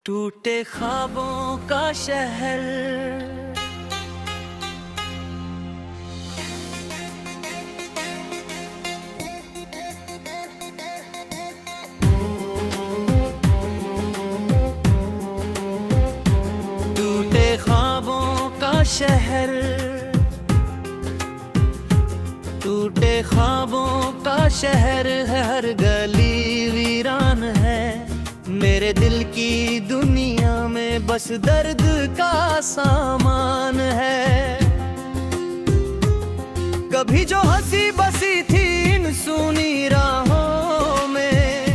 टूटे ख्वाबों का शहर, टूटे ख्वाबों का शहर, टूटे ख्वाबों का शहर है, हर गली वीरान है। मेरे दिल की दुनिया में बस दर्द का सामान है। कभी जो हंसी बसी थी इन सूनी राहों में,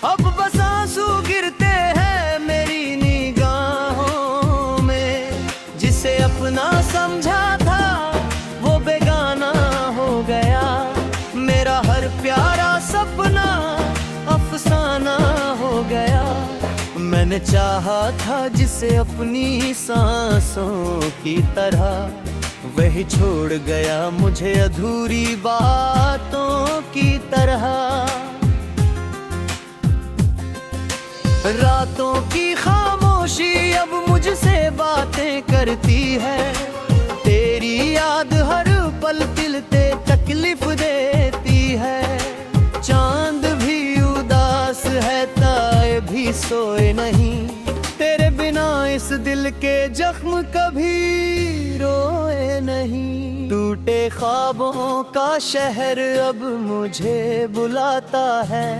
अब बस आंसू गिरते हैं मेरी निगाहों में। जिसे अपना समझा था वो बेगाना हो गया, मेरा हर प्यारा सपना अफसाना हो गया। मैंने चाहा था जिसे अपनी सांसों की तरह, वही छोड़ गया मुझे अधूरी बातों की तरह। रातों की खामोशी अब मुझसे बातें करती है, तेरी याद हर पल दिल पे तकलीफ देती है। चांद भी उदास है, तारे भी सोए नहीं, तेरे बिना इस दिल के जख्म कभी रोए नहीं। टूटे ख्वाबों का शहर अब मुझे बुलाता है,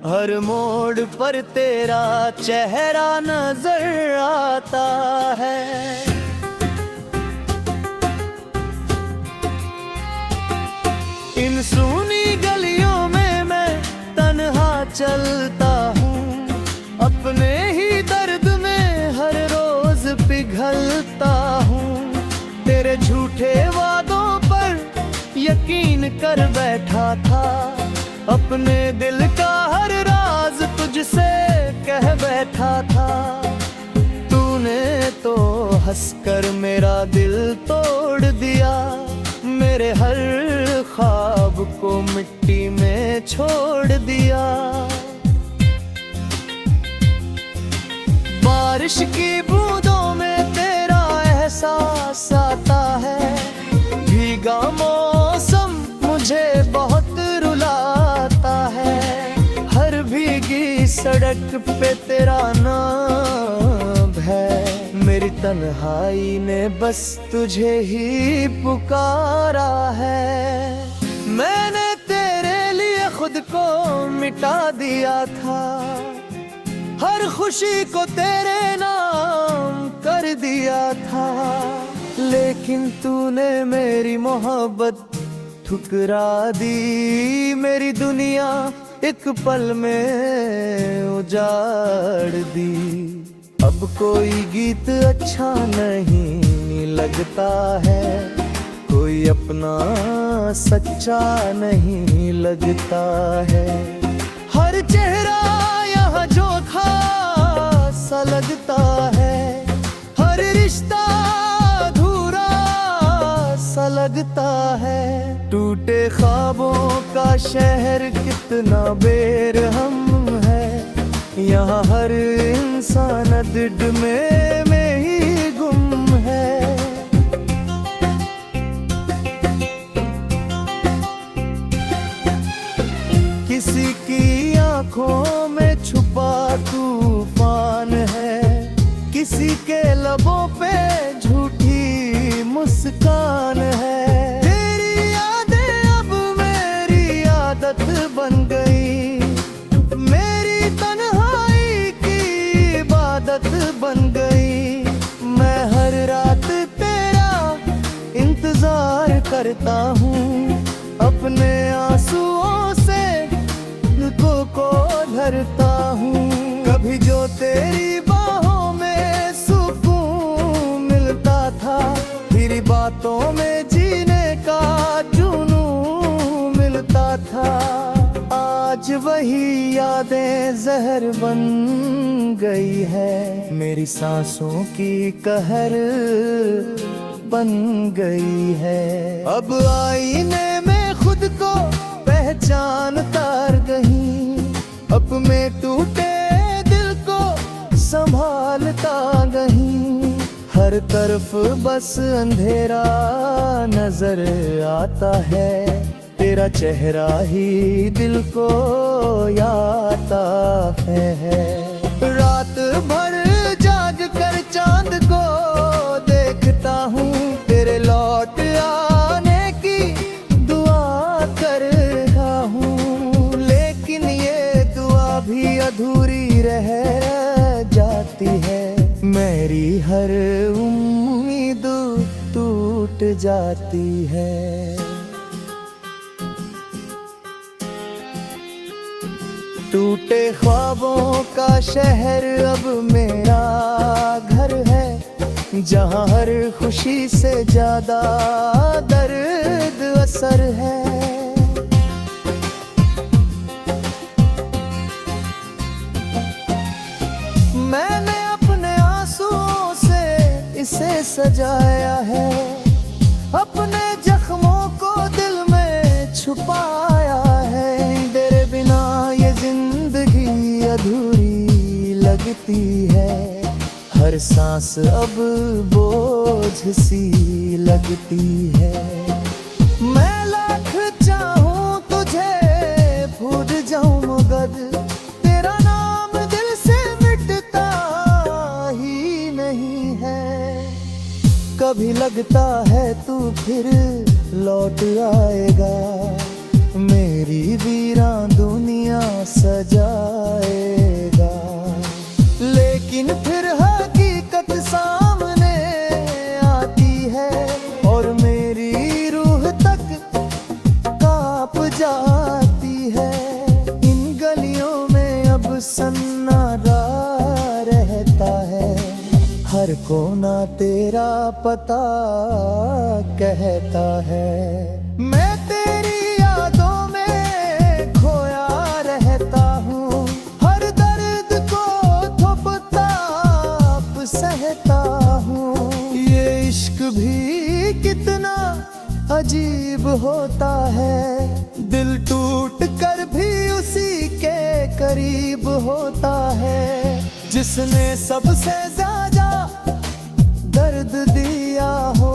हर मोड़ पर तेरा चेहरा नजर आता है। इन सूनी गलियों में मैं तन्हा चलता हूँ, अपने ही दर्द में हर रोज पिघलता हूँ। तेरे झूठे वादों पर यकीन कर बैठा था, अपने दिल का हर राज तुझसे कह बैठा था। तूने तो हंसकर मेरा दिल तोड़ दिया, मेरे हर ख्वाब को मिट्टी में छोड़ दिया। बारिश की बूंदों में तेरा एहसास आता है, भीगा मौसम मुझे बहुत रुलाता है। हर भीगी सड़क पे तेरा नाम है, मेरी तन्हाई ने बस तुझे ही पुकारा है। मैंने तेरे लिए खुद को मिटा दिया था, हर खुशी को तेरे नाम कर दिया था। लेकिन तूने मेरी मोहब्बत ठुकरा दी, मेरी दुनिया एक पल में उजाड़ दी। अब कोई गीत अच्छा नहीं लगता है, कोई अपना सच्चा नहीं लगता है। हर चेहरा यहाँ जो था सा लगता है, हर रिश्ता अधूरा सा लगता है। टूटे ख्वाबों का शहर कितना बेरहम है, यहाँ हर इंसान दिल में ही गुम है। किसी की आंखों में छुपा तूफान है, किसी के लबों पे झूठी मुस्कान है। तेरी यादें अब मेरी आदत बन गई, मेरी तन्हाई की इबादत बन गई। मैं हर रात तेरा इंतजार करता हूँ, अपने आंसुओं से को धरता हूँ। कभी जो तेरी बाहों में सुकून मिलता था, तेरी बातों में जीने का जुनून मिलता था। आज वही यादें जहर बन गई है, मेरी सांसों की कहर बन गई है। अब आईने में खुद को पहचानता रही, अब मैं टूटे दिल को हर तरफ बस अंधेरा नजर आता है, तेरा चेहरा ही दिल को आता है। रात भर जाग कर चांद को देखता हूँ, तेरे लौट आने की दुआ कर रहा हूँ, लेकिन ये दुआ भी अधूरी रह जाती है। मेरी हर उम्मीद टूट जाती है। टूटे ख्वाबों का शहर अब मेरा घर है, जहाँ हर खुशी से ज्यादा दर्द असर है। मैंने अपने आंसुओं से इसे सजाया है, अपने जख्मों को दिल में छुपाया है। तेरे बिना ये जिंदगी अधूरी लगती है, हर सांस अब बोझ सी लगती है। मैं लाख चाहूं तुझे भूल जाऊं मगर तेरा नाम दिल से मिटता ही नहीं है। कभी लगता है तू फिर लौट आएगा, मेरी वीरान दुनिया सजाएगा, लेकिन फिर हकीकत सामने आती है और मेरी रूह तक कांप जाती है। इन गलियों में अब सन्नाटा रहता है, हर कोना तेरा पता कहता है। मैं तेरी यादों में खोया रहता हूँ, हर दर्द को थोपता सहता हूँ। ये इश्क भी कितना अजीब होता है, दिल टूट कर भी उसी के करीब होता है। जिसने सबसे ज्यादा दर्द दिया हो,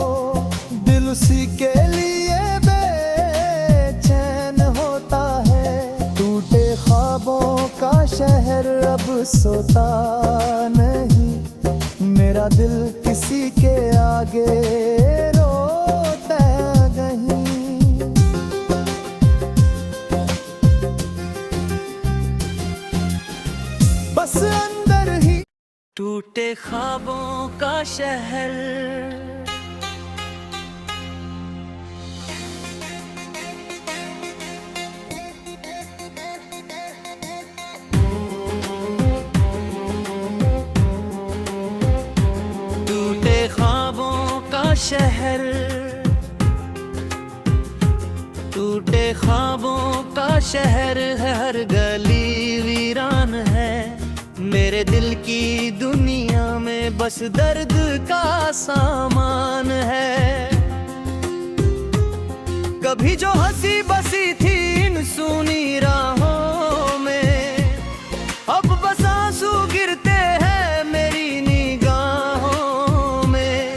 दिल उसी के लिए बेचैन होता है। टूटे ख्वाबों का शहर अब सोता नहीं, मेरा दिल किसी के आगे रोता नहीं। बस अंदर ही टूटे ख्वाबों का शहर। शहर टूटे ख्वाबों का शहर है, हर गली वीरान है। मेरे दिल की दुनिया में बस दर्द का सामान है। कभी जो हंसी बसी थी इन सूनी राहों में, अब बस आंसू गिरते हैं मेरी निगाहों में।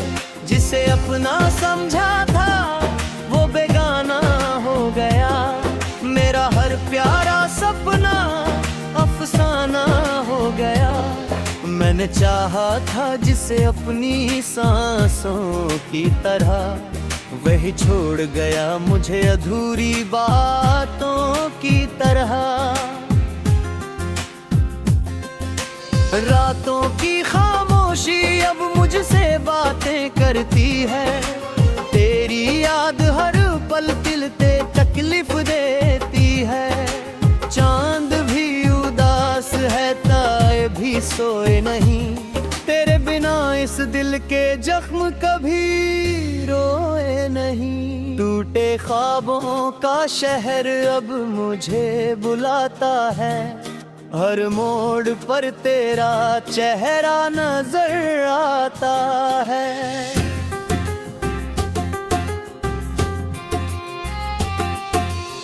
जिसे अपना समझा था वो बेगाना हो गया, मेरा हर प्यारा सपना अफसाना हो गया। मैंने चाहा था जिसे अपनी सांसों की तरह, वही छोड़ गया मुझे अधूरी बातों की तरह। रातों की खामोशी अब मुझसे बातें करती है, तेरी याद हर पल दिल पे तकलीफ देती है। चांद भी उदास है ताए भी सोए नहीं, तेरे बिना इस दिल के जख्म कभी रोए नहीं। टूटे ख्वाबों का शहर अब मुझे बुलाता है, हर मोड़ पर तेरा चेहरा नजर आता है।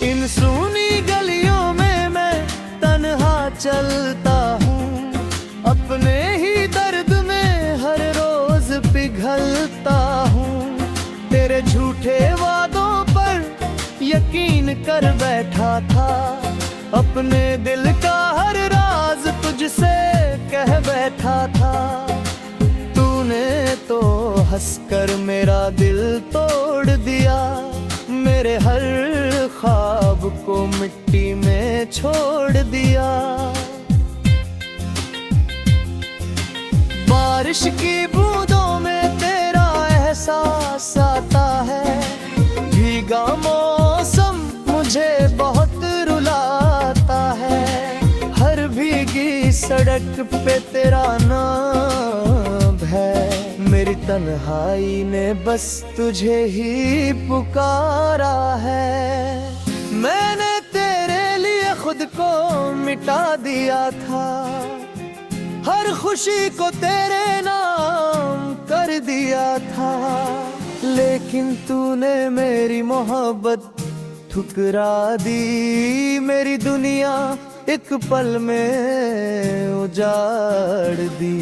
इन सूनी गलियों में मैं तन्हा चलता हूँ, अपने ही दर्द में हर रोज पिघल पिघलता हूँ। तेरे झूठे वादों पर यकीन कर बैठा था, अपने दिल का हर राज तुझसे कह बैठा था। तूने तो हंसकर मेरा दिल तोड़ दिया, मेरे हर ख्वाब को मिट्टी में छोड़ दिया। बारिश की बूंदों में तेरा एहसास आता है, भीगा मौसम मुझे बहुत रुलाता है। हर भीगी सड़क पे तेरा नाम है, मेरी तन्हाई ने बस तुझे ही पुकारा है। मैंने तेरे लिए खुद को मिटा दिया था, हर खुशी को तेरे नाम कर दिया था। लेकिन तूने मेरी मोहब्बत ठुकरा दी, मेरी दुनिया एक पल में उजाड़ दी।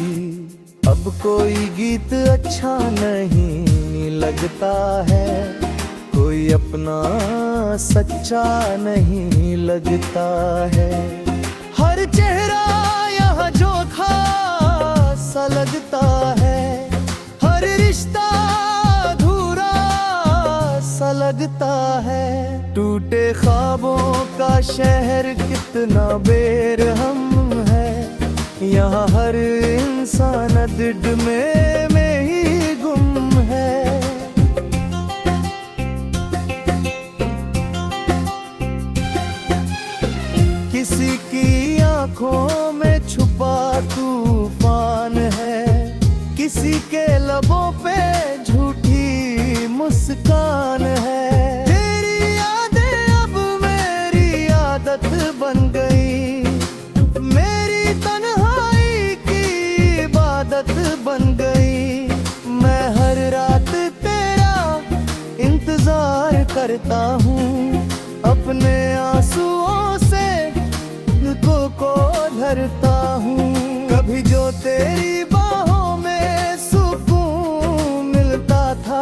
अब कोई गीत अच्छा नहीं लगता है, कोई अपना सच्चा नहीं लगता है। हर चेहरा यहाँ जो सा लगता है, हर रिश्ता अधूरा सा लगता है। टूटे ख्वाबों का शहर कितना बेरहम है, यहाँ हर इंसान दिल में ही गुम है। किसी की आंखों में छुपा तूफान है, किसी के लबों पे झूठी मुस्कान है। तेरी यादें अब मेरी आदत बन गई, मेरी तन्हाई की इबादत बन गई। मैं हर रात तेरा इंतजार करता हूँ, अपने आंसुओं से को धरता हूँ। कभी जो तेरी बाहों में सुकून मिलता था,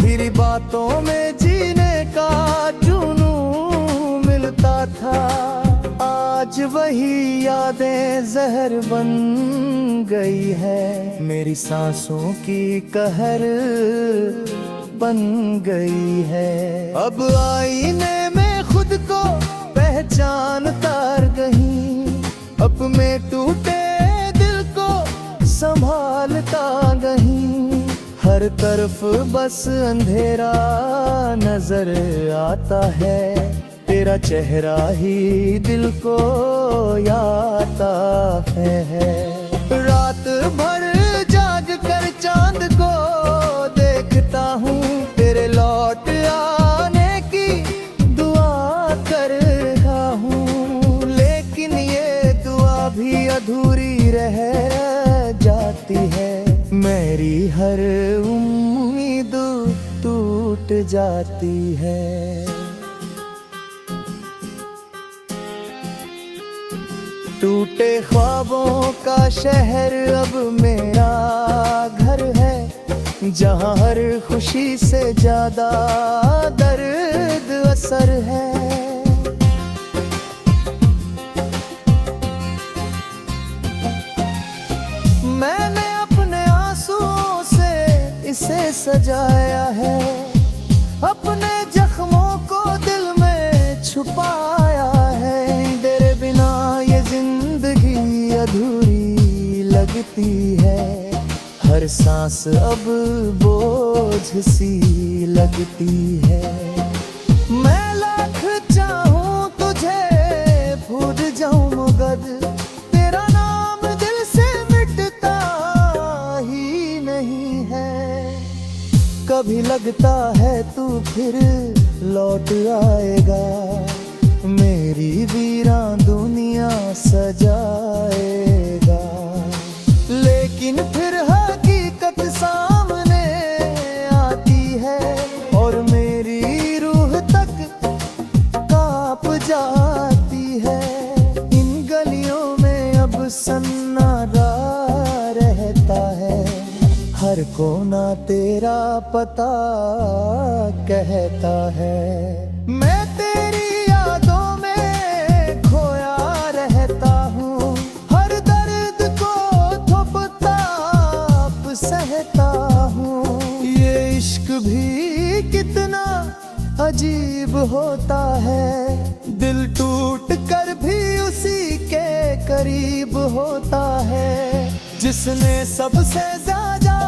तेरी बातों में जीने का जुनून मिलता था। आज वही यादें जहर बन गई है, मेरी सांसों की कहर बन गई है। अब आईने में खुद को पहचानता रही, अपने टूटे दिल को संभालता नहीं। हर तरफ बस अंधेरा नजर आता है, तेरा चेहरा ही दिल को आता है। रात भर जाग कर चांद को देखता हूँ, तेरे लौट आने की दुआ कर रहा हूँ। लेकिन ये दुआ भी अधूरी रह जाती है, मेरी हर उम्मीद टूट जाती है। टूटे ख्वाबों का शहर अब मेरा घर है, जहाँ हर खुशी से ज्यादा दर्द असर है। मैंने अपने आंसुओं से इसे सजाया है, अपने जख्मों को दिल में छुपाया है। तेरे बिना ये जिंदगी अधूरी लगती है, हर सांस अब बोझ सी लगती है। मैं लाख चाहूं तुझे भूल जाऊं मगर तेरा नाम दिल से मिटता ही नहीं है। कभी लगता है तू फिर लौट आएगा, मेरी वीरान दुनिया सजाएगा। लेकिन फिर हकीकत सामने आती है और मेरी रूह तक कांप जाती है। इन गलियों में अब सन्नाटा रहता है, हर कोना तेरा पता कहता है। मैं तेरी यादों में खोया रहता हूँ, हर दर्द को थोप ताप सहता हूँ। ये इश्क भी कितना अजीब होता है, दिल टूट कर भी उसी के करीब होता है। जिसने सबसे ज्यादा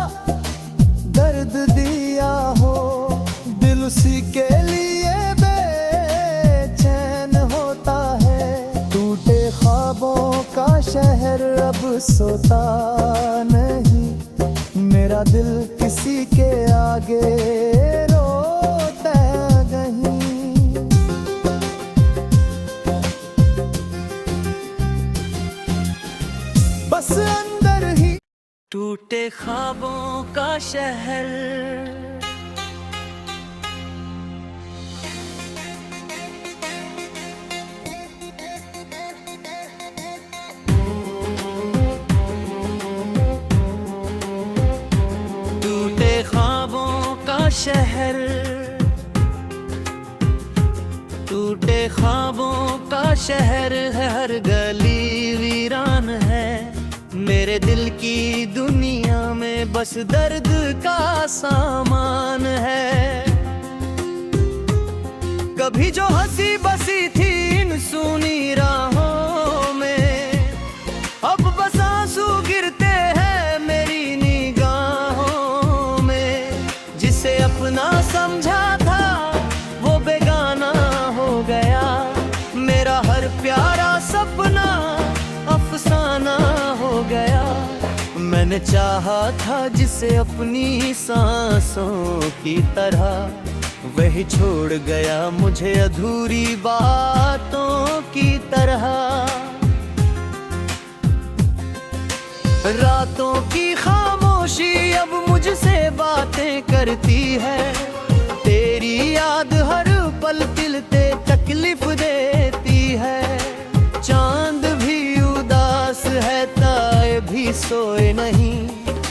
दर्द दिया हो, दिल उसी के लिए बेचैन होता है। टूटे ख्वाबों का शहर अब सोता नहीं, मेरा दिल किसी के आगे रोता नहीं। बस अंदर ही टूटे ख्वाबों का शहर। टूटे ख्वाबों का शहर, टूटे ख्वाबों का शहर है, हर गली वीरान है। मेरे दिल की दुनिया में बस दर्द का सामान है। कभी जो हंसी बसी थी इन सूनी राहों में, अब बस आंसू गिरते हैं मेरी निगाहों में। जिसे अपना समझा था वो बेगाना हो गया, मेरा हर प्यारा सपना अफसाना हो गया। मैंने चाहा था जिसे अपनी सांसों की तरह, वही छोड़ गया मुझे अधूरी बातों की तरह। रातों की खामोशी अब मुझसे बातें करती है, तेरी याद हर पल दिल पे तकलीफ देती है। चांद भी उदास है, तारे भी सोए नहीं,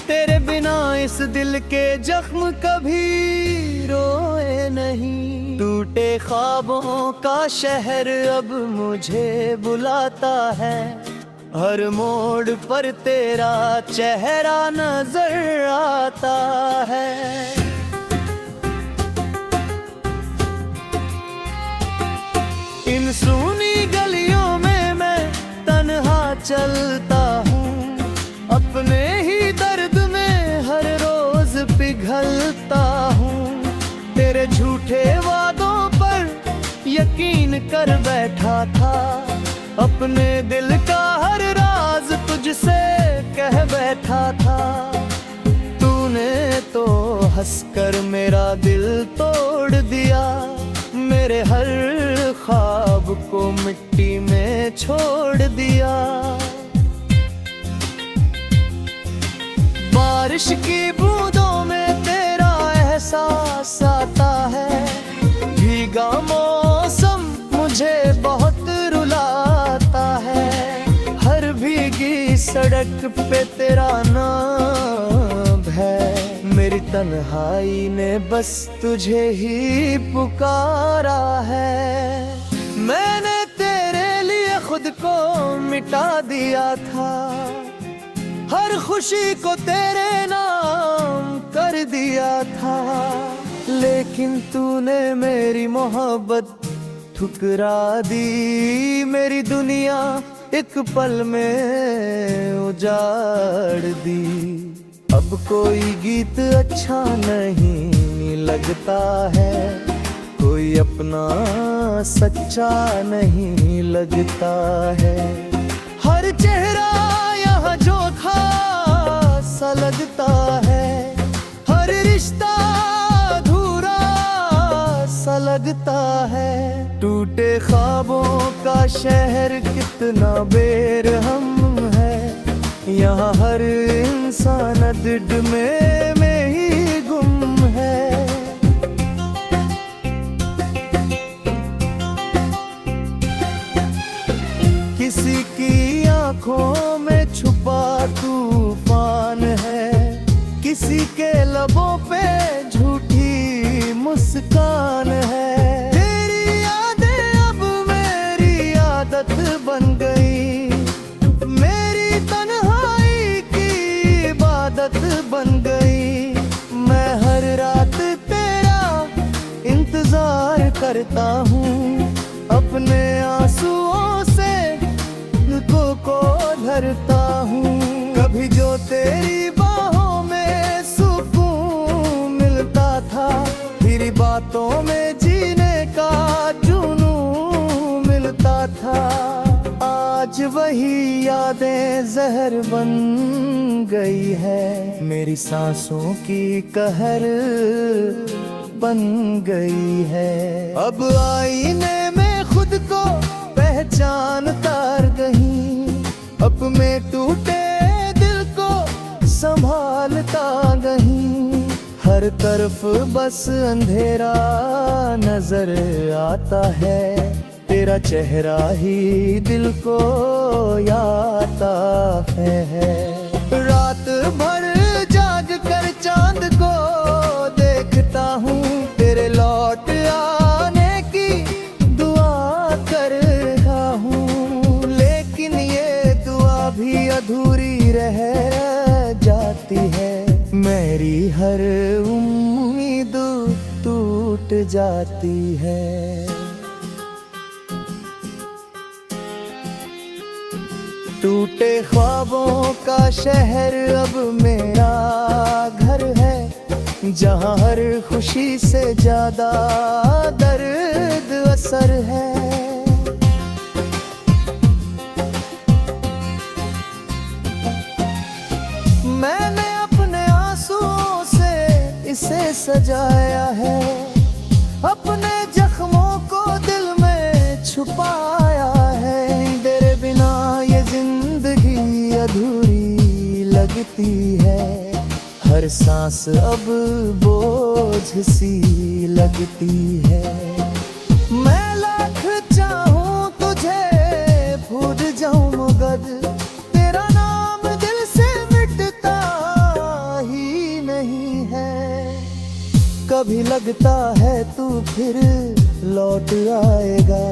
तेरे बिना इस दिल के जख्म कभी रोए नहीं। टूटे ख्वाबों का शहर अब मुझे बुलाता है, हर मोड़ पर तेरा चेहरा नजर आता है। इन सूनी गलियों में मैं तन्हा चलता हूँ, अपने ही दर्द में हर रोज पिघलता हूँ। तेरे झूठे वादों पर यकीन कर बैठा था, अपने दिल का हर राज तुझसे कह बैठा था। तूने तो हंसकर मेरा दिल तोड़ दिया, मेरे हर ख्वाब को मिट्टी में छोड़ दिया। बारिश की बूंदों में तेरा एहसास आता है, भीगा मौसम मुझे बहुत रुलाता है। हर भीगी सड़क पे तेरा नाम है, मेरी तन्हाई ने बस तुझे ही पुकारा है। मैंने तेरे लिए खुद को मिटा दिया था, हर खुशी को तेरे नाम कर दिया था। लेकिन तूने मेरी मोहब्बत ठुकरा दी, मेरी दुनिया एक पल में उजाड़ दी। अब कोई गीत अच्छा नहीं लगता है, कोई अपना सच्चा नहीं लगता है। हर चेहरा यहाँ जो था सा लगता है, हर रिश्ता अधूरा सा लगता है। टूटे ख्वाबों का शहर कितना बेरहम है, यहाँ हर इंसान दिल में ही गुम है। किसी की आंखों में छुपा तूफान है, किसी किसी के लबों पे झूठी मुस्कान है। तेरी यादें अब मेरी आदत बन गई, मेरी तन्हाई की इबादत बन गई। मैं हर रात तेरा इंतजार करता हूँ, अपने आंसुओं से तुझको को धरता हूँ। कभी जो तेरी बाहों में सुकून मिलता था, तेरी बातों में जीने का जुनून मिलता था। आज वही यादें जहर बन गई है, मेरी सांसों की कहर बन गई है। अब आईने में खुद को पहचानता रही, अब मैं टूटे दिल को संभालता नहीं। हर तरफ बस अंधेरा नजर आता है, तेरा चेहरा ही दिल को आता है। रात भर जाग कर चांद को देखता हूँ, तेरे लौट आने की दुआ कर रहा हूँ। लेकिन ये दुआ भी अधूरी रह जाती है, मेरी हर उम्मीद टूट जाती है। टूटे ख्वाबों का शहर अब मेरा घर है, जहाँ हर खुशी से ज्यादा दर्द असर है। मैंने अपने आंसुओं से इसे सजाया है, अपने जख्मों को दिल में छुपाया है। तेरे बिना ये जिंदगी अधूरी लगती है, हर सांस अब बोझ सी लगती है। मैं लाख चाहूं तुझे भूल जाऊं मगर तेरा नाम दिल से मिटता ही नहीं है। कभी लगता है तू फिर लौट आएगा,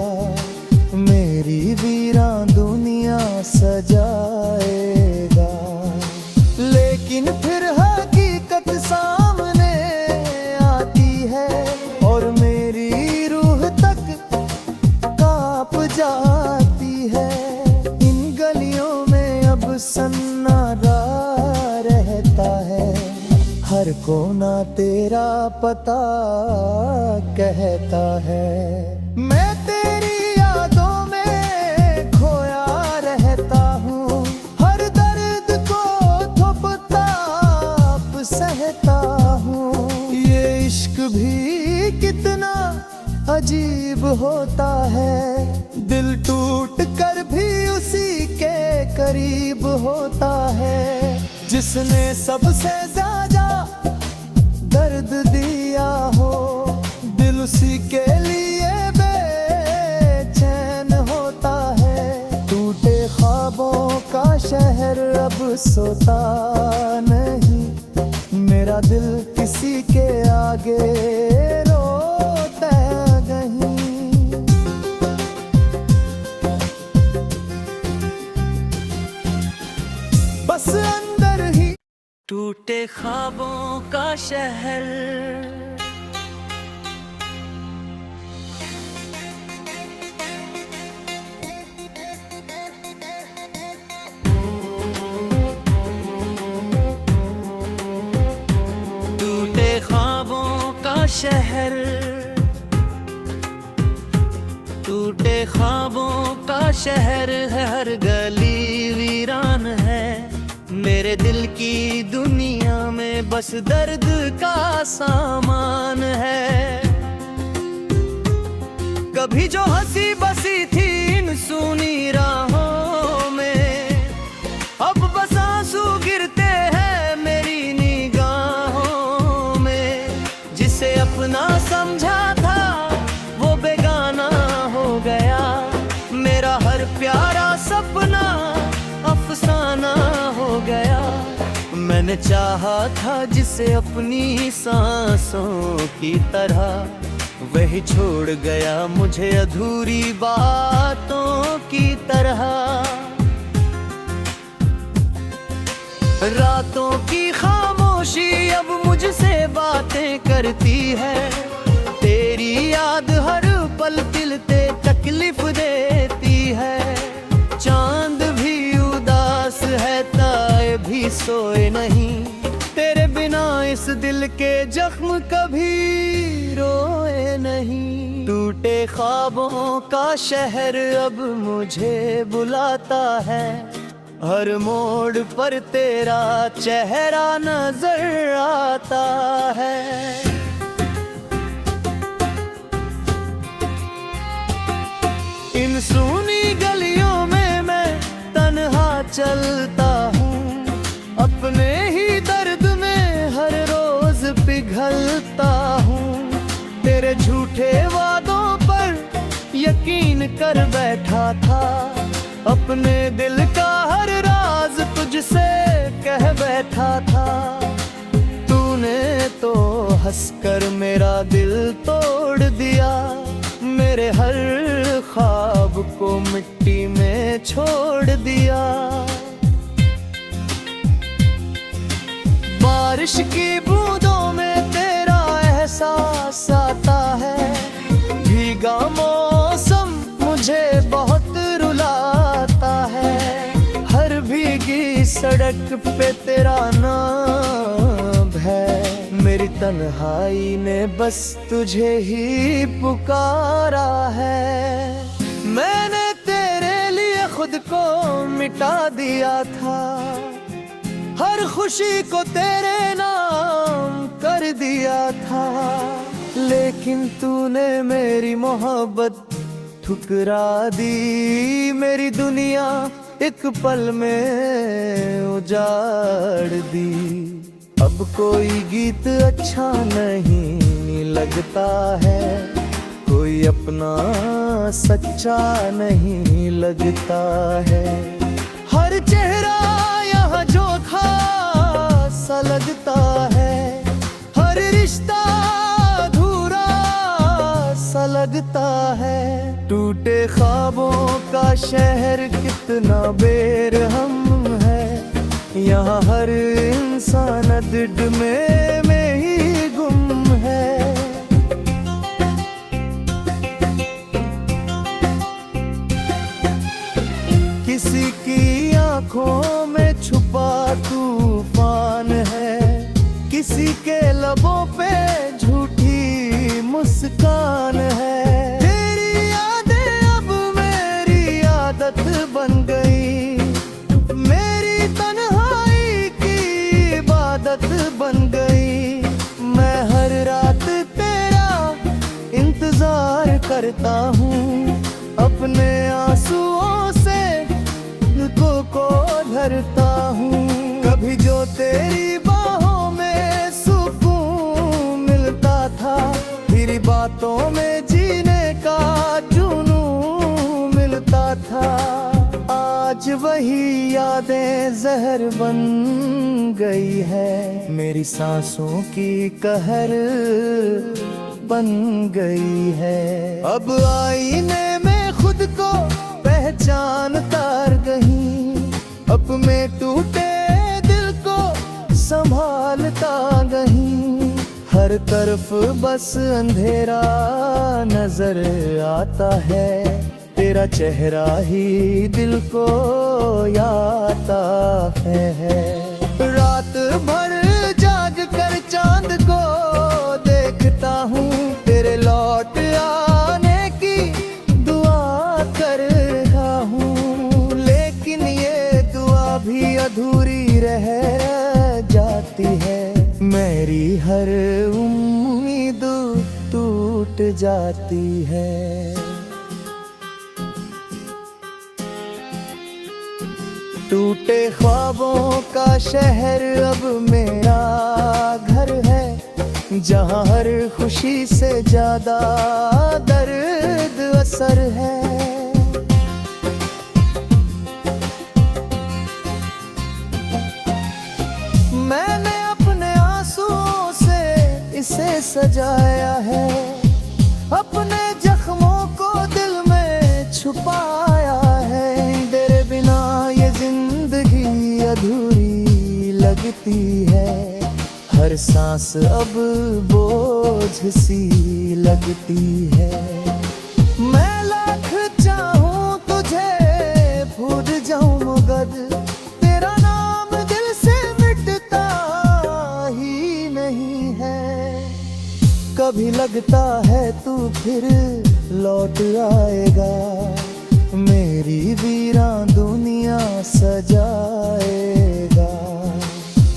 मेरी वीरान दुनिया सजाएगा। लेकिन फिर हकीकत सामने आती है, और मेरी रूह तक कांप जाती है। इन गलियों में अब सन्नाटा रहता है, हर कोना तेरा पता कहता है। मैं तेरी यादों में खोया रहता हूँ, हर दर्द को थोपता सहता हूँ। ये इश्क भी कितना अजीब होता है, दिल टूट कर भी उसी के करीब होता है। जिसने सबसे ज्यादा दर्द दिया हो, दिल उसी के लिए बेचैन होता है। टूटे ख्वाबों का शहर अब सोता नहीं, मेरा दिल किसी के आगे रोता नहीं। बस अंदर ही टूटे ख्वाबों का शहर। शहर टूटे ख्वाबों का शहर है, हर गली वीरान है। मेरे दिल की दुनिया में बस दर्द का सामान है। कभी जो हंसी बसी थी इन सूनी राहों में, अब बस आंसू गिरते हैं मेरी निगाहों में। जिसे अपना समझा था वो बेगाना हो गया, मेरा हर प्यारा सपना अफसाना हो गया। मैंने मैंने चाहा था जिसे अपनी सांसों की तरह, वही छोड़ गया मुझे अधूरी बातों की तरह। रातों की खामोशी अब मुझसे बातें करती है, तेरी याद हर पल दिल पे तकलीफ देती है। चांद भी उदास है, तारे भी सोए नहीं, तेरे बिना इस दिल के जख्म कभी रोए नहीं। टूटे ख्वाबों का शहर अब मुझे बुलाता है, हर मोड़ पर तेरा चेहरा नजर आता है। इन सूनी गलियों में मैं तन्हा चलता हूँ, अपने ही दर्द में हर रोज पिघलता हूँ। तेरे झूठे वादों पर यकीन कर बैठा था, अपने दिल का हर राज तुझसे कह बैठा था। तूने तो हंसकर मेरा दिल तोड़ दिया, मेरे हर ख्वाब को मिट्टी में छोड़ दिया। बारिश की बूंदों में तेरा एहसास आता है, भीगा मौसम मुझे बहुत रुलाता है। हर भीगी सड़क पे तेरा नाम है, मेरी तन्हाई ने बस तुझे ही पुकारा है। मैंने तेरे लिए खुद को मिटा दिया था, हर खुशी को तेरे नाम कर दिया था। लेकिन तूने मेरी मोहब्बत ठुकरा दी, मेरी दुनिया एक पल में उजाड़ दी। अब कोई गीत अच्छा नहीं लगता है, कोई अपना सच्चा नहीं लगता है। हर चेहरा यहाँ जो सा लगता है, हर रिश्ता अधूरा सा लगता है। टूटे ख्वाबों का शहर कितना बेरहम है, यहाँ हर इंसान दिल में ही गुम है। किसी की आंखों में छुपा तूफान है, किसी के लबों पे झूठी मुस्कान है। तेरी यादें अब मेरी आदत बन गई, मेरी तन्हाई की इबादत बन गई। मैं हर रात तेरा इंतजार करता हूँ, अपने आंसुओं से को धरता हूँ। कभी जो तेरी बाहों में सुकून मिलता था, तेरी बातों में जीने का जुनून मिलता था। आज वही यादें जहर बन गई है, मेरी सांसों की कहर बन गई है। अब आईने में खुद को पहचानता रही, अब मैं टूटे दिल को संभालता गई। हर तरफ बस अंधेरा नजर आता है, तेरा चेहरा ही दिल को याद आता है। रात भर जाग कर चांद को देखता हूँ, तेरे लौट आने की दुआ कर रहा हूँ। लेकिन ये दुआ भी अधूरी रह जाती है, मेरी हर उम्मीद टूट जाती है। टूटे ख्वाबों का शहर अब मेरा घर है, जहाँ हर खुशी से ज्यादा दर्द असर है। मैं से सजाया है, अपने जख्मों को दिल में छुपाया है। तेरे बिना ये जिंदगी अधूरी लगती है, हर सांस अब बोझ सी लगती है। मैं लाख चाहूं तुझे भूल जाऊं मगर तेरा नाम दिल से मिटता ही नहीं है। कभी लगता है तू फिर लौट आएगा, मेरी वीरान दुनिया सजाएगा।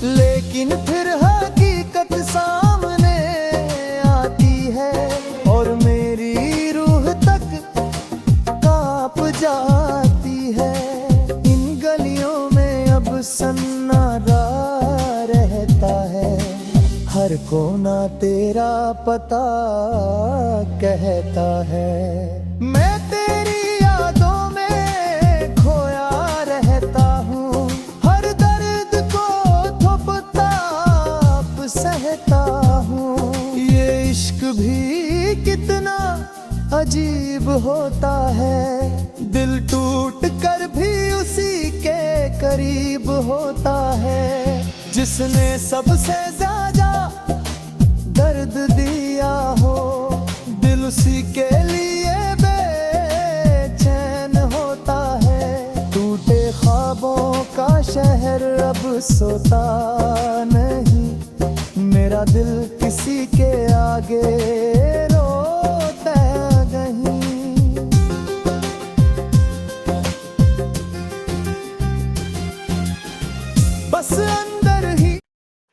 लेकिन फिर हकीकत सामने आती है और मेरी रूह तक कांप जाती है। इन गलियों में अब सन्नाटा रहता है, हर कोना तेरा पता कहता है। मैं तेरी यादों में खोया रहता हूँ, हर दर्द को थोपता सहता हूँ। ये इश्क भी कितना अजीब होता है, दिल टूट कर भी उसी के करीब होता है। जिसने सबसे ज्यादा दर्द दिया हो, दिल उसी के लिए बेचैन होता है। टूटे ख्वाबों का शहर अब सोता नहीं, मेरा दिल किसी के आगे रोता नहीं। बस अंदर ही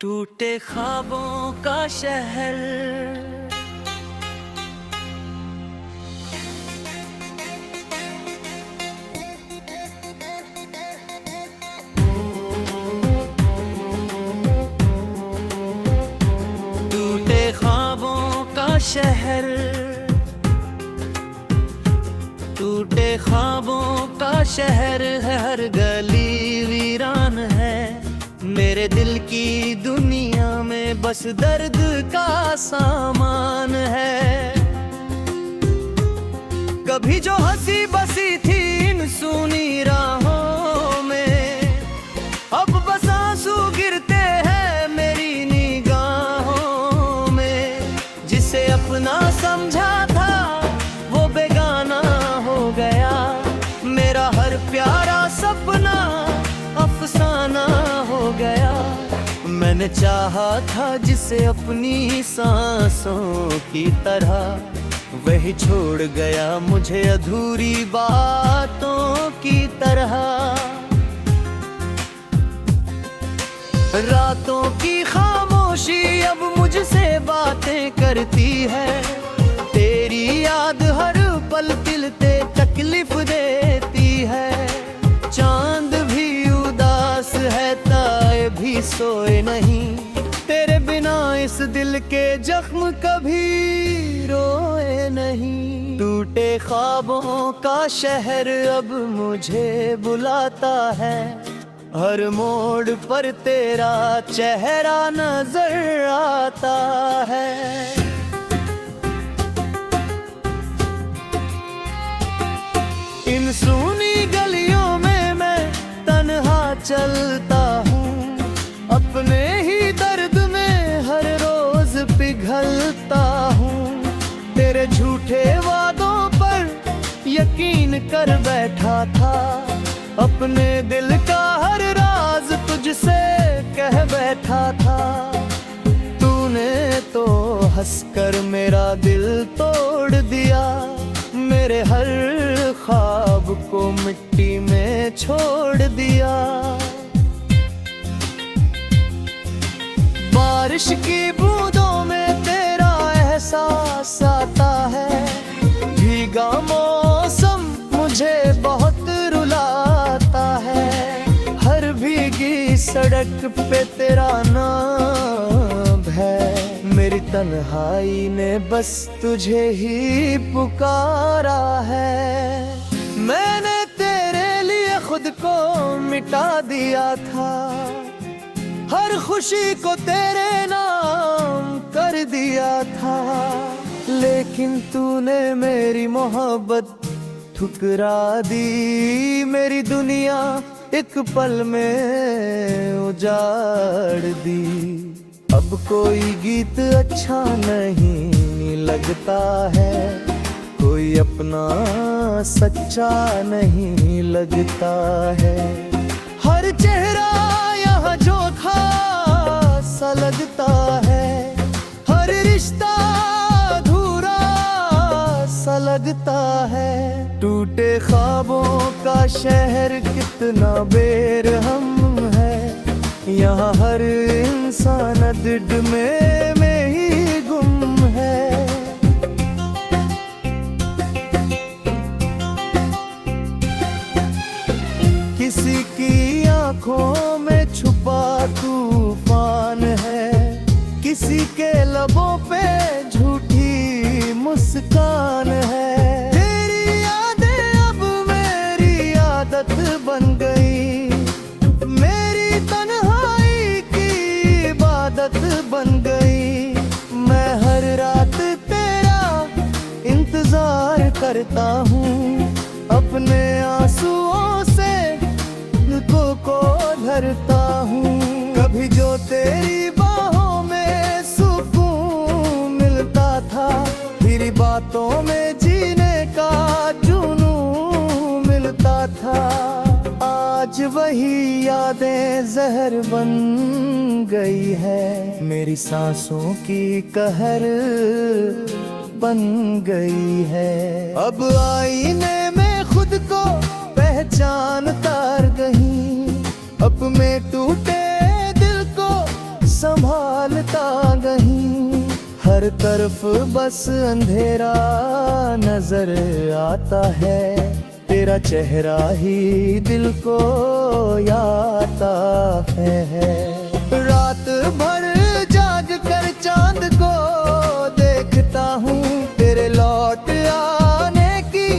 टूटे ख्वाबों का शहर। शहर टूटे ख्वाबों का शहर है, हर गली वीरान है। मेरे दिल की दुनिया में बस दर्द का सामान है। कभी जो हंसी बसी थी इन सूनी राहों में, अब बस आंसू गिरते हैं मेरी निगाहों में। जिसे अपना समझा था वो बेगाना हो गया, मेरा हर प्यारा सपना अफसाना हो गया। मैंने चाहा था जिसे अपनी सांसों की तरह, वही छोड़ गया मुझे अधूरी बातों की तरह। रातों की खामोशी अब मुझसे बातें करती है, तेरी याद हर पल दिल पे तकलीफ देती है। चांद भी उदास है ताए भी सोए नहीं, तेरे बिना इस दिल के जख्म कभी रोए नहीं। टूटे ख्वाबों का शहर अब मुझे बुलाता है, हर मोड़ पर तेरा चेहरा नजर आता है। इन सूनी गलियों में मैं तन्हा चलता हूँ, अपने ही दर्द में हर रोज पिघलता हूँ। तेरे झूठे वादों पर यकीन कर बैठा था, अपने दिल का हर राज तुझसे कह बैठा था। तूने तो हंसकर मेरा दिल तोड़ दिया, मेरे हर ख्वाब को मिट्टी में छोड़ दिया। बारिश की बूंदों में तेरा एहसास आता है, भीगा मौसम मुझे बहुत रुलाता है। हर भीगी सड़क पे तेरा नाम है, मेरी तन्हाई ने बस तुझे ही पुकारा है। मैंने तेरे लिए खुद को मिटा दिया था, हर खुशी को तेरे नाम कर दिया था, लेकिन तूने मेरी मोहब्बत ठुकरा दी। मेरी दुनिया एक पल में उजाड़ दी। अब कोई गीत अच्छा नहीं लगता है, कोई अपना सच्चा नहीं लगता है। हर चेहरा यहाँ जोखा सा लगता है, हर रिश्ता अधूरा सा लगता है। टूटे ख्वाबों का शहर कितना बेरहम है, यहाँ हर इंसान दिल में ही गुम है। किसी की आंखों में छुपा तूफान है, किसी के लबों पे झूठी मुस्कान है। तेरी यादें अब मेरी आदत बन गई, मेरी तन्हाई की इबादत बन गई। मैं हर रात तेरा इंतजार करता हूँ, अपने आंसुओं से को धरता हूँ। कभी जो तेरी बाहों में सुकून मिलता था, तेरी बातों में जीने का जुनून मिलता था। आज वही यादें जहर बन गई है, मेरी सांसों की कहर बन गई है। अब आईने में खुद को पहचानता रही, अपने टूटे दिल को संभालता गई। हर तरफ बस अंधेरा नजर आता है, तेरा चेहरा ही दिल को आता है। रात भर जाग कर चांद को देखता हूँ, तेरे लौट आने की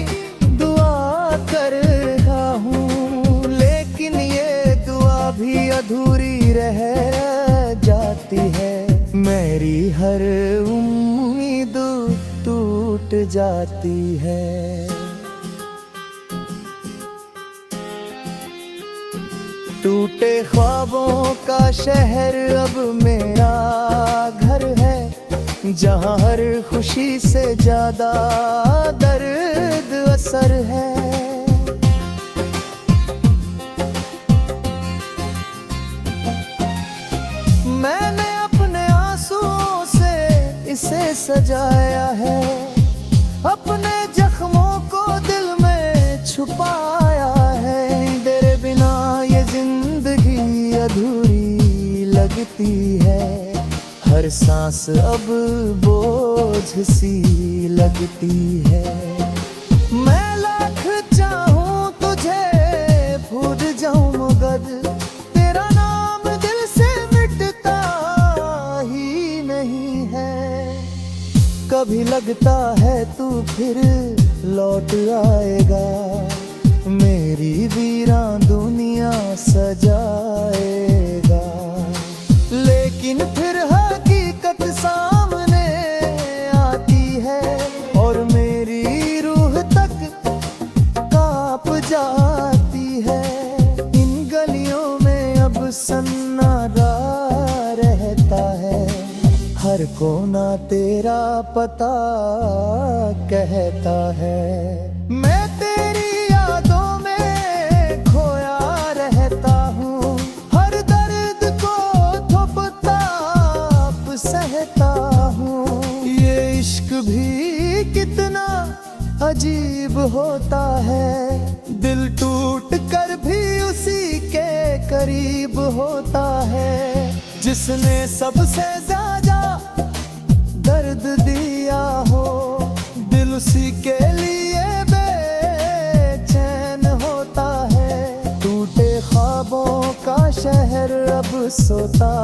दुआ कर रहा हूँ। लेकिन ये दुआ भी अधूरी रह जाती है, मेरी हर उम्मीद टूट जाती है। टूटे ख्वाबों का शहर अब मेरा घर है, जहाँ हर खुशी से ज्यादा दर्द असर है। मैंने अपने आंसुओं से इसे सजाया है, अपने जख्मों को दिल में छुपाया है। तेरे बिना ये जिंदगी अधूरी लगती है, हर सांस अब बोझ सी लगती है। मैं लाख चाहूं तुझे भूल जाऊं मगर तेरा नाम दिल से मिटता ही नहीं है। कभी लगता है तू फिर लौट आएगा, मेरी वीरान दुनिया सजाएगा। लेकिन फिर हकीकत सामने आती है, और मेरी रूह तक कांप जाती है। इन गलियों में अब सन्नाटा रहता है, हर कोना तेरा पता कहता है। मैं तेरी यादों में खोया रहता हूँ, हर दर्द को थोपता सहता हूँ। ये इश्क भी कितना अजीब होता है, दिल टूट कर भी उसी के करीब होता है। जिसने सबसे ज्यादा दर्द दिया हो, दिल उसी के लिए बेचैन होता है। टूटे ख्वाबों का शहर अब सोता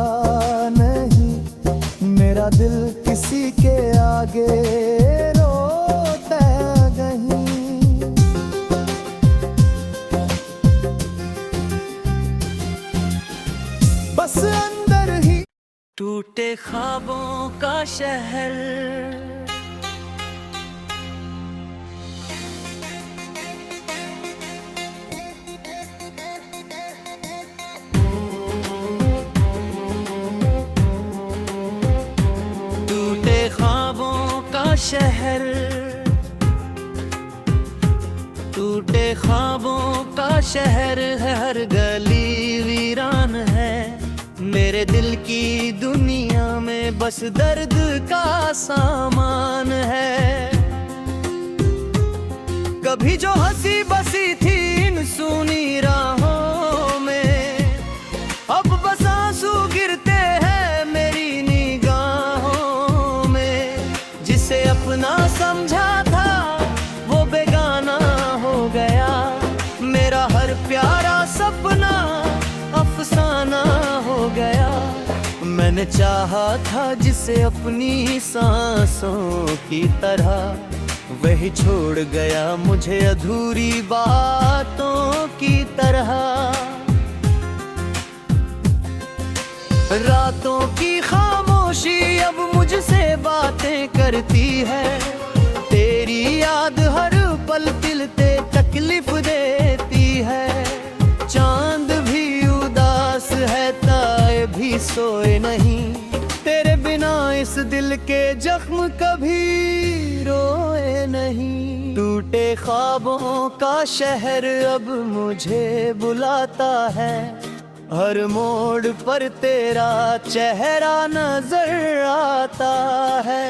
नहीं, मेरा दिल किसी के आगे रोता नहीं। बस अंदर ही टूटे ख्वाबों का शहर, टूटे ख्वाबों का शहर, टूटे ख्वाबों का शहर है, हर गली वीरान है। मेरे दिल की दुनिया में बस दर्द का सामान है। कभी जो हंसी बसी थी इन सूनी राहों में, अब बस आंसू गिरते हैं मेरी निगाहों में। जिसे अपना समझा था वो बेगाना हो गया, मेरा हर प्यारा सपना अफसाना हो गया। मैंने चाहा था जिसे अपनी सांसों की तरह, वही छोड़ गया मुझे अधूरी बातों की तरह। रातों की खामोशी अब मुझसे बातें करती है, तेरी याद हर पल दिल पे तकलीफ देती है। चांद भी उदास है, तारे भी सोए नहीं, तेरे बिना इस दिल के जख्म कभी रोए नहीं। टूटे ख्वाबों का शहर अब मुझे बुलाता है, हर मोड़ पर तेरा चेहरा नजर आता है।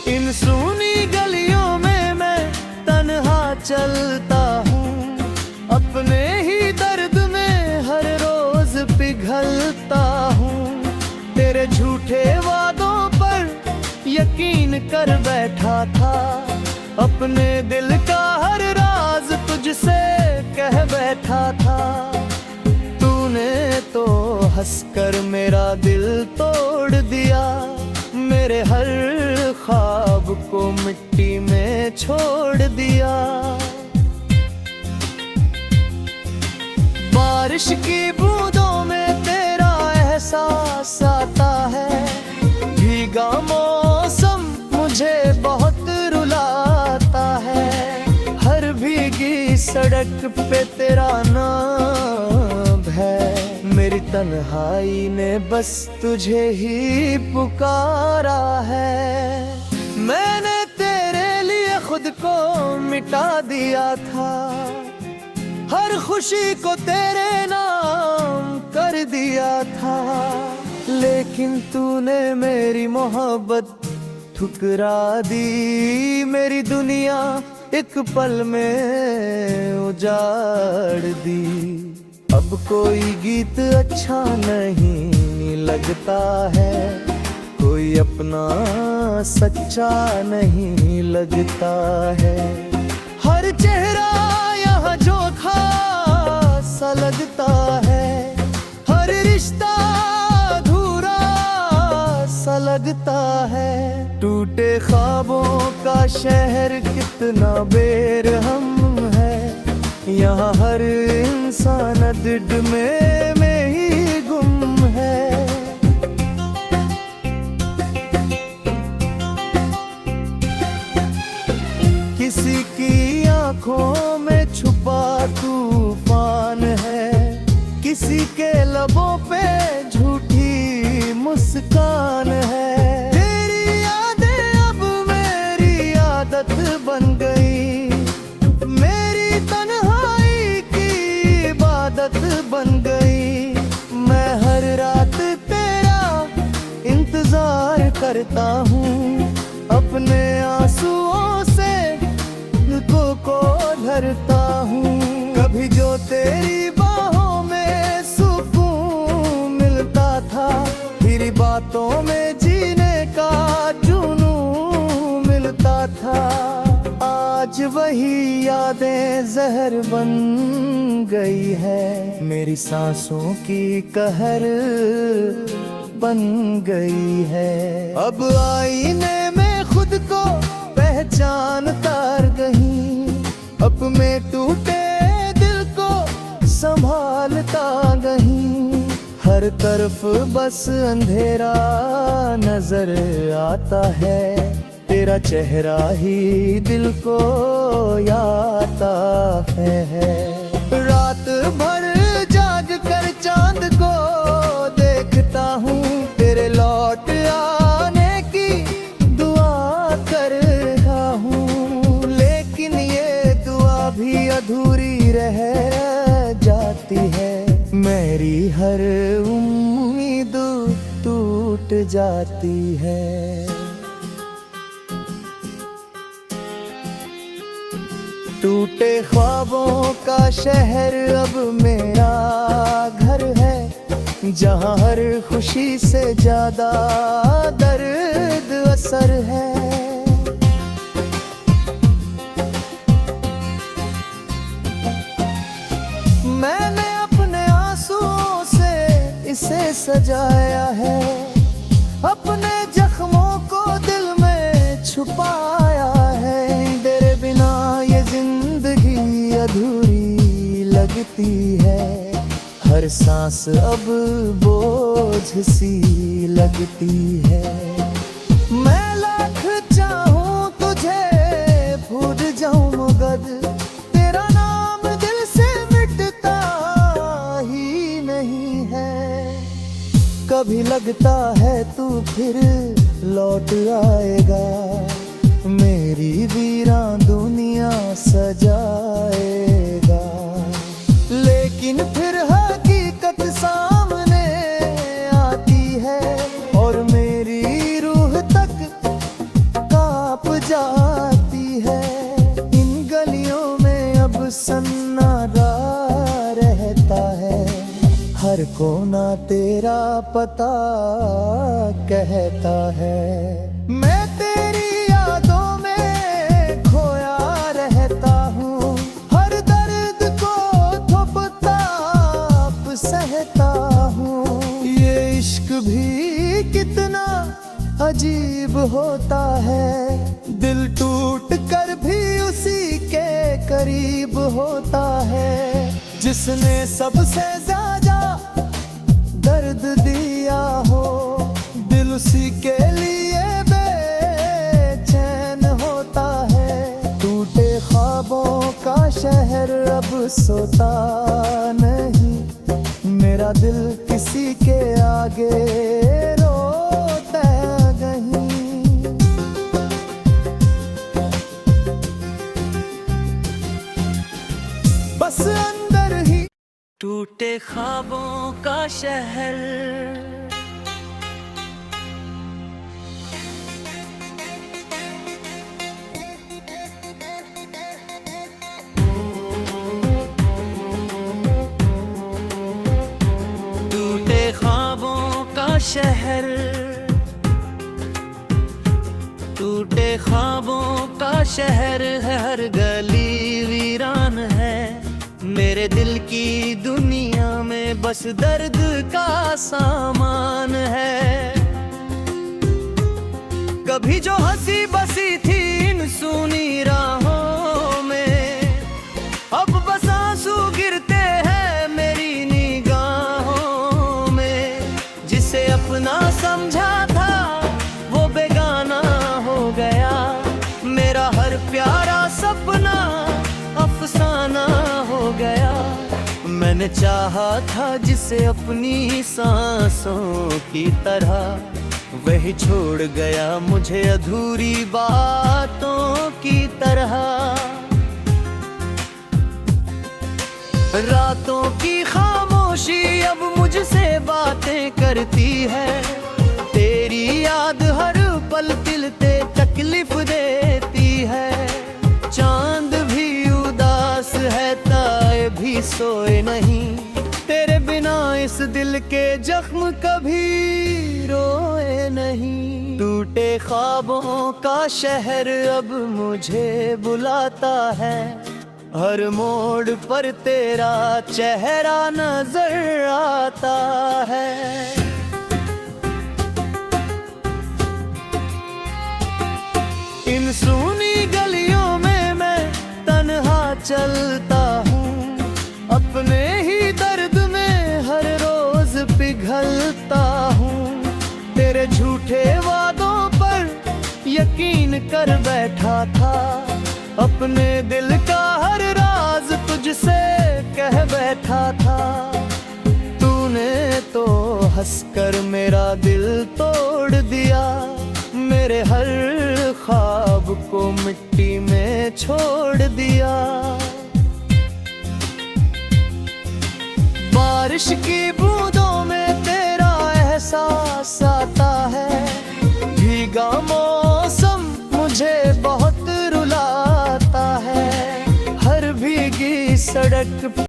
इन सूनी गलियों में मैं तन्हा चलता हूँ, अपने ही दर्द में हर रोज पिघलता हूँ। तेरे झूठे वादों पर यकीन कर बैठा था, अपने दिल का हर राज तुझसे कह बैठा था। तूने तो हंसकर मेरा दिल तोड़ दिया, मेरे हर ख्वाब को मिट्टी में छोड़ दिया। बारिश की बूंदों में तेरा एहसास आता है, भीगा मौसम मुझे बहुत रुलाता है। हर भीगी सड़क पे तेरा नाम है, मेरी तन्हाई ने बस तुझे ही पुकारा है। मैंने तेरे लिए खुद को मिटा दिया था, हर खुशी को तेरे नाम कर दिया था। लेकिन तूने मेरी मोहब्बत ठुकरा दी, मेरी दुनिया एक पल में उजाड़ दी। अब कोई गीत अच्छा नहीं लगता है, कोई अपना सच्चा नहीं लगता है। हर चेहरा यहाँ जो सा लगता है, हर रिश्ता अधूरा सा लगता है। टूटे ख्वाबों का शहर कितना बेरहम है, यहाँ हर इंसान दिल में ही गुम है। किसी की आंखों में छुपा तूफान है, किसी के लबों पे झूठी मुस्कान है। तेरी यादें अब मेरी आदत बन गई, मेरी तन्हाई की इबादत बन गई। मैं हर रात तेरा इंतजार करता हूँ, अपने आंसुओं से को धरता हूँ। कभी जो तेरी बाहों में सुकून मिलता था, तेरी बातों में जीने का जुनून मिलता था। आज वही यादें जहर बन गई है, मेरी सांसों की कहर बन गई है। अब आईने में खुद को पहचानता रही, अब मैं टूटे दिल को संभालता कहीं। हर तरफ बस अंधेरा नजर आता है, तेरा चेहरा ही दिल को आता है। रात भर जाग कर चांद को देखता हूँ, तेरे लौट आने की दुआ कर रहा हूँ। लेकिन ये दुआ भी अधूरी रह जाती है, मेरी हर उम्मीद टूट जाती है। टूटे ख्वाबों का शहर अब मेरा घर है, जहाँ हर खुशी से ज्यादा दर्द असर है। मैंने अपने आंसुओं से इसे सजाया है, अपने जख्मों को दिल में छुपाया है। तेरे बिना ये जिंदगी अधूरी लगती है, हर सांस अब बोझ सी लगती है। मैं लाख चाहूं तुझे भूल जाऊं मगर तेरा नाम दिल से मिटता ही नहीं है। कभी लगता है तू फिर लौट आएगा, मेरी वीरान दुनिया सजाएगा। लेकिन फिर हकीकत सामने आती है और मेरी रूह तक कांप जाती है। इन गलियों में अब सन्नाटा रहता है, हर कोना तेरा पता कहता है। मैं तेरी यादों में खोया रहता हूँ, हर दर्द को थोपता सहता हूँ। ये इश्क भी कितना अजीब होता है, दिल टूट कर भी उसी के करीब होता है। जिसने सबसे ज्यादा दर्द दिया हो, दिल उसी के लिए बेचैन होता है। टूटे ख्वाबों का शहर अब सोता नहीं, मेरा दिल किसी के आगे रोता नहीं। बस अंदर ही टूटे ख्वाबों का शहर। टूटे ख्वाबों का शहर, टूटे ख्वाबों का शहर है, हर गली वीरान है। मेरे दिल की दुनिया में बस दर्द का सामान है। कभी जो हंसी बसी थी इन सूनी राहों में, अब बस आंसू गिरते हैं मेरी निगाहों में। जिसे अपना समझा था वो बेगाना हो गया, मेरा हर प्यारा सपना अफसाना हो गया। मैंने चाहा था जिसे अपनी सांसों की तरह, वही छोड़ गया मुझे अधूरी बातों की तरह। रातों की खामोशी अब मुझसे बातें करती है, तेरी याद हर पल दिल पे तकलीफ देती है। चांद भी उदास है, तारे भी सोए नहीं, तेरे बिना इस दिल के जख्म कभी रोए नहीं। टूटे ख्वाबों का शहर अब मुझे बुलाता है, हर मोड़ पर तेरा चेहरा नजर आता है। इन सूनी गलियों में मैं तन्हा चलता हूँ, अपने ही पिघलता हूँ, तेरे झूठे वादों पर यकीन कर बैठा था। अपने दिल का हर राज तुझसे कह बैठा था। तूने तो हंसकर मेरा दिल तोड़ दिया, मेरे हर ख्वाब को मिट्टी में छोड़ दिया। बारिश की बूंदों में तेरा एहसास आता है, भीगा मौसम मुझे बहुत रुलाता है। हर भीगी सड़क